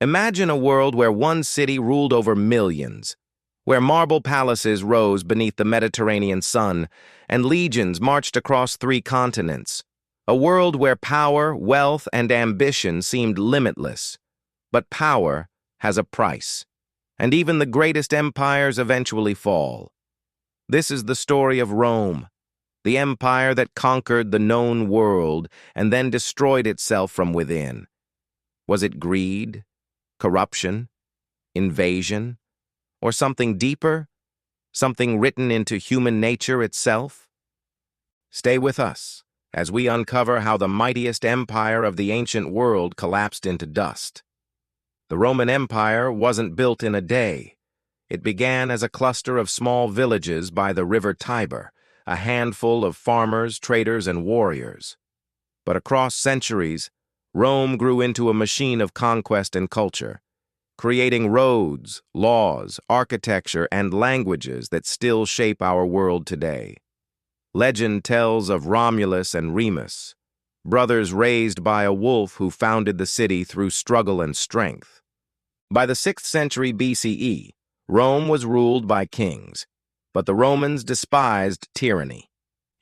Imagine a world where one city ruled over millions, where marble palaces rose beneath the Mediterranean sun and legions marched across 3 continents. A world where power, wealth, and ambition seemed limitless. But power has a price, and even the greatest empires eventually fall. This is the story of Rome, the empire that conquered the known world and then destroyed itself from within. Was it greed, corruption, invasion, or something deeper, something written into human nature itself? Stay with us as we uncover how the mightiest empire of the ancient world collapsed into dust. The Roman Empire wasn't built in a day. It began as a cluster of small villages by the river Tiber, a handful of farmers, traders, and warriors. But across centuries, Rome grew into a machine of conquest and culture, creating roads, laws, architecture, and languages that still shape our world today. Legend tells of Romulus and Remus, brothers raised by a wolf who founded the city through struggle and strength. By the 6th century BCE, Rome was ruled by kings, but the Romans despised tyranny.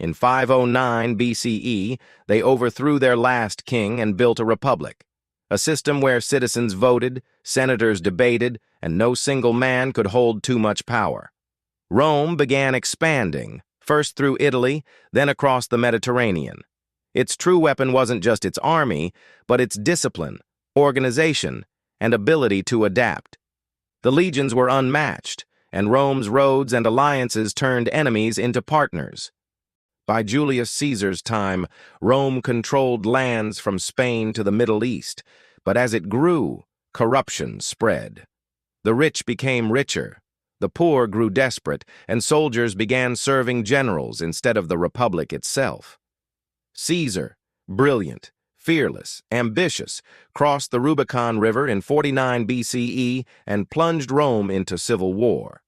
In 509 BCE, they overthrew their last king and built a republic, a system where citizens voted, senators debated, and no single man could hold too much power. Rome began expanding, first through Italy, then across the Mediterranean. Its true weapon wasn't just its army, but its discipline, organization, and ability to adapt. The legions were unmatched, and Rome's roads and alliances turned enemies into partners. By Julius Caesar's time, Rome controlled lands from Spain to the Middle East, but as it grew, corruption spread. The rich became richer, the poor grew desperate, and soldiers began serving generals instead of the republic itself. Caesar, brilliant, fearless, ambitious, crossed the Rubicon River in 49 BCE and plunged Rome into civil war.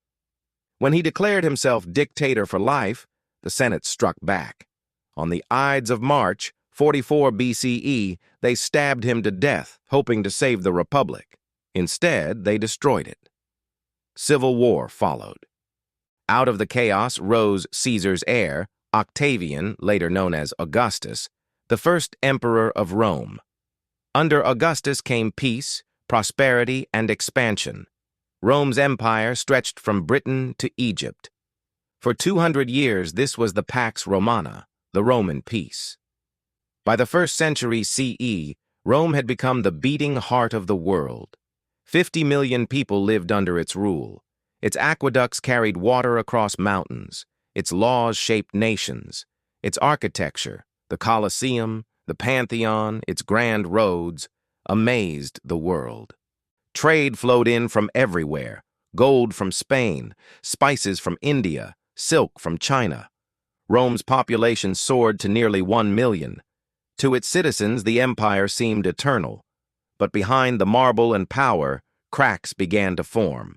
When he declared himself dictator for life, the Senate struck back. On the Ides of March, 44 BCE, they stabbed him to death, hoping to save the Republic. Instead, they destroyed it. Civil war followed. Out of the chaos rose Caesar's heir, Octavian, later known as Augustus, the first emperor of Rome. Under Augustus came peace, prosperity, and expansion. Rome's empire stretched from Britain to Egypt. For 200 years, this was the Pax Romana, the Roman peace. By the 1st century CE, Rome had become the beating heart of the world. 50 million people lived under its rule. Its aqueducts carried water across mountains. Its laws shaped nations. Its architecture, the Colosseum, the Pantheon, its grand roads, amazed the world. Trade flowed in from everywhere: gold from Spain, spices from India, silk from China. Rome's population soared to nearly 1 million. To its citizens, the empire seemed eternal. But behind the marble and power, cracks began to form.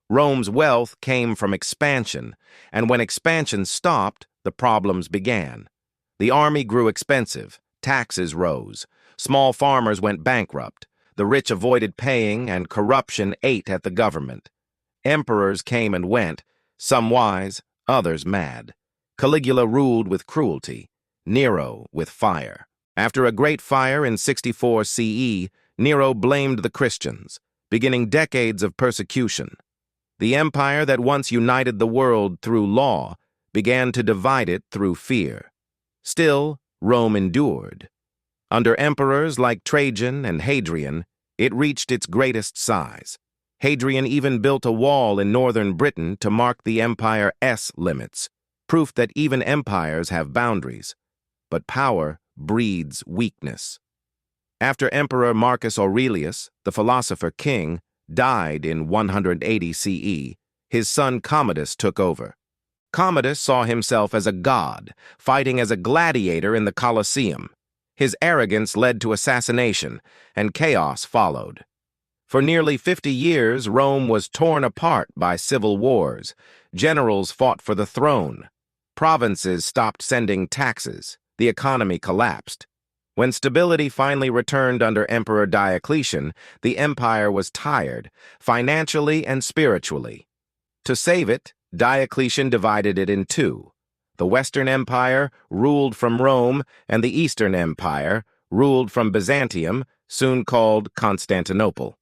Rome's wealth came from expansion, and when expansion stopped, the problems began. The army grew expensive, taxes rose, small farmers went bankrupt, the rich avoided paying, and corruption ate at the government. Emperors came and went, some wise, others mad. Caligula ruled with cruelty, Nero with fire. After a great fire in 64 CE, Nero blamed the Christians, beginning decades of persecution. The empire that once united the world through law began to divide it through fear. Still, Rome endured. Under emperors like Trajan and Hadrian, it reached its greatest size. Hadrian even built a wall in northern Britain to mark the empire's limits, proof that even empires have boundaries. But power breeds weakness. After Emperor Marcus Aurelius, the philosopher king, died in 180 CE, his son Commodus took over. Commodus saw himself as a god, fighting as a gladiator in the Colosseum. His arrogance led to assassination, and chaos followed. For nearly 50 years, Rome was torn apart by civil wars. Generals fought for the throne. Provinces stopped sending taxes. The economy collapsed. When stability finally returned under Emperor Diocletian, the empire was tired, financially and spiritually. To save it, Diocletian divided it in two. The Western Empire, ruled from Rome, and the Eastern Empire, ruled from Byzantium, soon called Constantinople.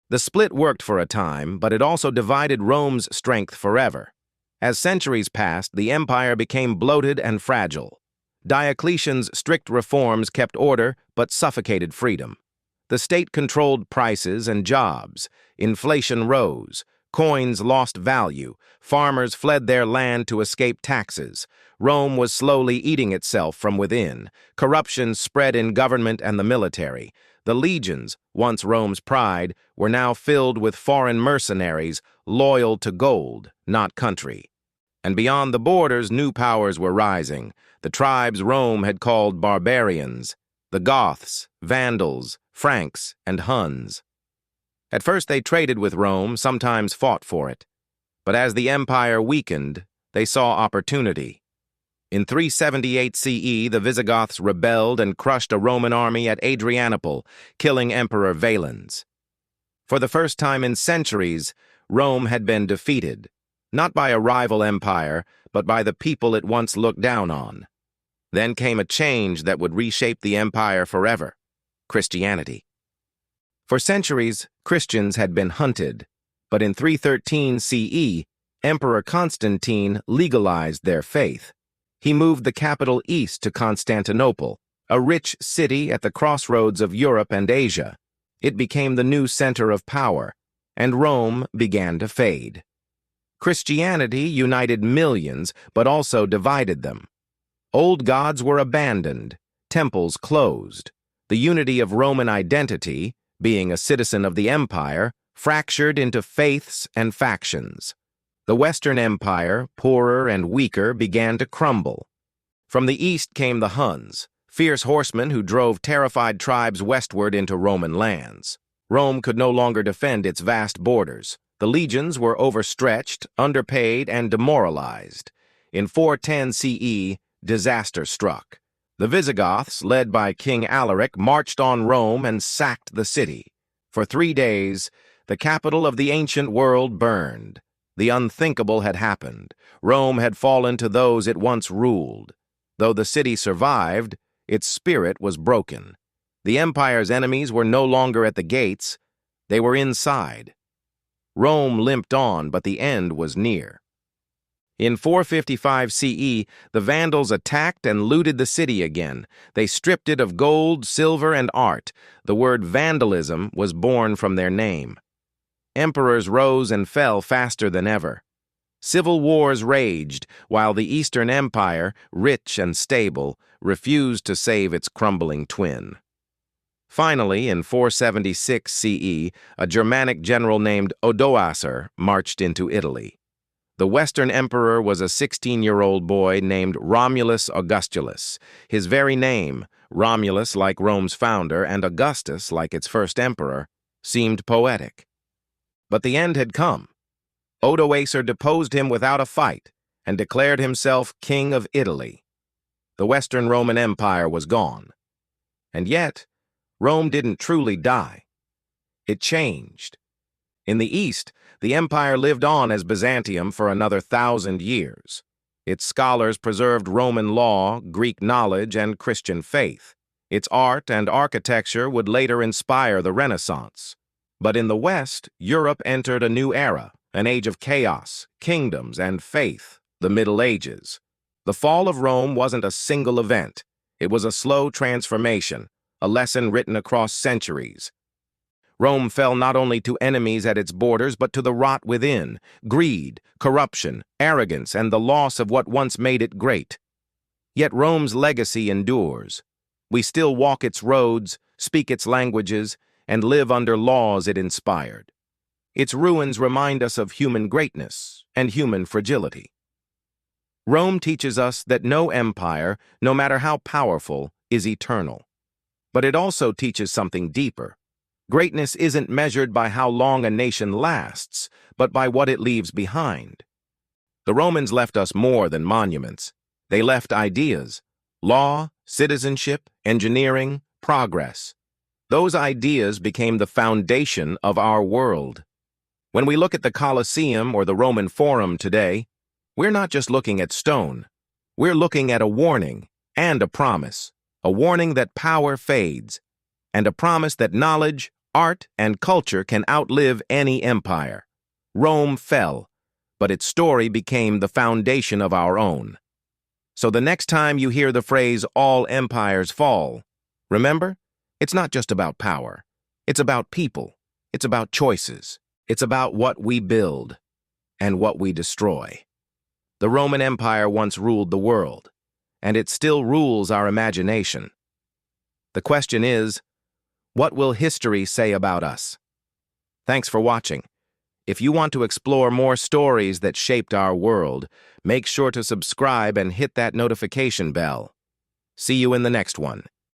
The split worked for a time, but it also divided Rome's strength forever. As centuries passed, the empire became bloated and fragile. Diocletian's strict reforms kept order but suffocated freedom. The state controlled prices and jobs. Inflation rose. Coins lost value. Farmers fled their land to escape taxes. Rome was slowly eating itself from within. Corruption spread in government and the military. The legions, once Rome's pride, were now filled with foreign mercenaries loyal to gold, not country. And beyond the borders, new powers were rising. The tribes Rome had called barbarians, the Goths, Vandals, Franks, and Huns. At first they traded with Rome, sometimes fought for it. But as the empire weakened, they saw opportunity. In 378 CE, the Visigoths rebelled and crushed a Roman army at Adrianople, killing Emperor Valens. For the first time in centuries, Rome had been defeated, not by a rival empire, but by the people it once looked down on. Then came a change that would reshape the empire forever: Christianity. For centuries, Christians had been hunted, but in 313 CE, Emperor Constantine legalized their faith. He moved the capital east to Constantinople, a rich city at the crossroads of Europe and Asia. It became the new center of power, and Rome began to fade. Christianity united millions, but also divided them. Old gods were abandoned, temples closed. The unity of Roman identity, being a citizen of the empire, fractured into faiths and factions. The Western Empire, poorer and weaker, began to crumble. From the east came the Huns, fierce horsemen who drove terrified tribes westward into Roman lands. Rome could no longer defend its vast borders. The legions were overstretched, underpaid, and demoralized. In 410 CE, disaster struck. The Visigoths, led by King Alaric, marched on Rome and sacked the city. For 3 days, the capital of the ancient world burned. The unthinkable had happened. Rome had fallen to those it once ruled. Though the city survived, its spirit was broken. The empire's enemies were no longer at the gates. They were inside. Rome limped on, but the end was near. In 455 CE, the Vandals attacked and looted the city again. They stripped it of gold, silver, and art. The word vandalism was born from their name. Emperors rose and fell faster than ever. Civil wars raged, while the Eastern Empire, rich and stable, refused to save its crumbling twin. Finally, in 476 CE, a Germanic general named Odoacer marched into Italy. The Western emperor was a 16-year-old boy named Romulus Augustulus. His very name, Romulus like Rome's founder and Augustus like its first emperor, seemed poetic. But the end had come. Odoacer deposed him without a fight and declared himself king of Italy. The Western Roman Empire was gone. And yet, Rome didn't truly die. It changed. In the East, the empire lived on as Byzantium for another 1,000 years. Its scholars preserved Roman law, Greek knowledge, and Christian faith. Its art and architecture would later inspire the Renaissance. But in the West, Europe entered a new era, an age of chaos, kingdoms, and faith, the Middle Ages. The fall of Rome wasn't a single event. It was a slow transformation, a lesson written across centuries. Rome fell not only to enemies at its borders, but to the rot within: greed, corruption, arrogance, and the loss of what once made it great. Yet Rome's legacy endures. We still walk its roads, speak its languages, and live under laws it inspired. Its ruins remind us of human greatness and human fragility. Rome teaches us that no empire, no matter how powerful, is eternal. But it also teaches something deeper. Greatness isn't measured by how long a nation lasts, but by what it leaves behind. The Romans left us more than monuments. They left ideas, law, citizenship, engineering, progress. Those ideas became the foundation of our world. When we look at the Colosseum or the Roman Forum today, we're not just looking at stone. We're looking at a warning and a promise. A warning that power fades, and a promise that knowledge, art, and culture can outlive any empire. Rome fell, but its story became the foundation of our own. So the next time you hear the phrase, "all empires fall," remember, it's not just about power. It's about people. It's about choices. It's about what we build and what we destroy. The Roman Empire once ruled the world, and it still rules our imagination. The question is, what will history say about us? Thanks for watching. If you want to explore more stories that shaped our world, make sure to subscribe and hit that notification bell. See you in the next one.